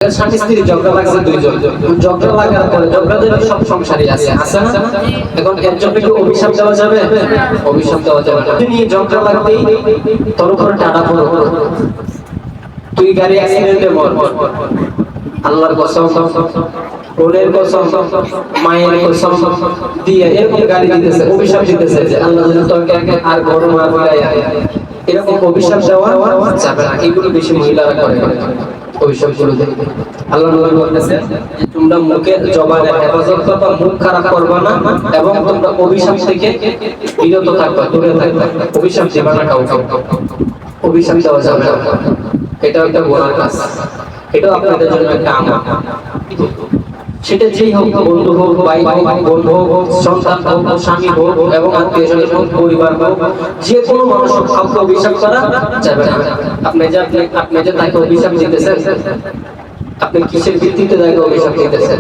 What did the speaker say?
স্বামী স্ত্রী ঝগড়া লাগছে দুইজন, ঝগড়া লাগার পরে ঝগড়াদের সব সংসারই আছে না? এখন এর জন্য কি অভিশাপ দেওয়া যাবে? অভিশাপ দেওয়া যাবে না। তুমি ঝগড়া লাগতেই তোর উপর টানা পড়ো, তুই গাড়ি অ্যাক্সিডেন্টে মর, আল্লাহর কসম, ওরের কসম, মায়ের কসম দিয়ে এরকম গালি দিতেছে, অভিশাপ দিতেছে যে আল্লাহ যদি তোকে আর বড় মা বানায়, এরকম অভিশাপ দেওয়া যাবে না। এগুলো বেশি মহিলারা করে অভিশাপগুলো দেয়। আল্লাহ নবী বলেছেন যে তোমরা মুখের জবানের হেফাজত করবা, মুখ খারাপ করবা না, এবং তোমরা অভিশাপ থেকে বিরত থাকবা, দূরে থাকবা। অভিশাপ দিবা না কাউকে, অভিশাপ দেওয়া যাবে না। এটা একটা গুনার কাজ, এটাও আপনাদের জন্য একটা আমল। সেটা যেই হোক, বন্ধু হোক, ভাই হোক, বোন হোক, সন্তান হোক, স্বামী হোক, এবং আত্মীয়-স্বজন হোক, পরিবার হোক, যে কোনো মানুষ হোক, কাউকে অভিশাপ করা যাবে না। আপনি যে তাকে অভিশাপ দিতেছেন, আপনি কিসের ভিত্তিতে তাকে অভিশাপ দিতেছেন?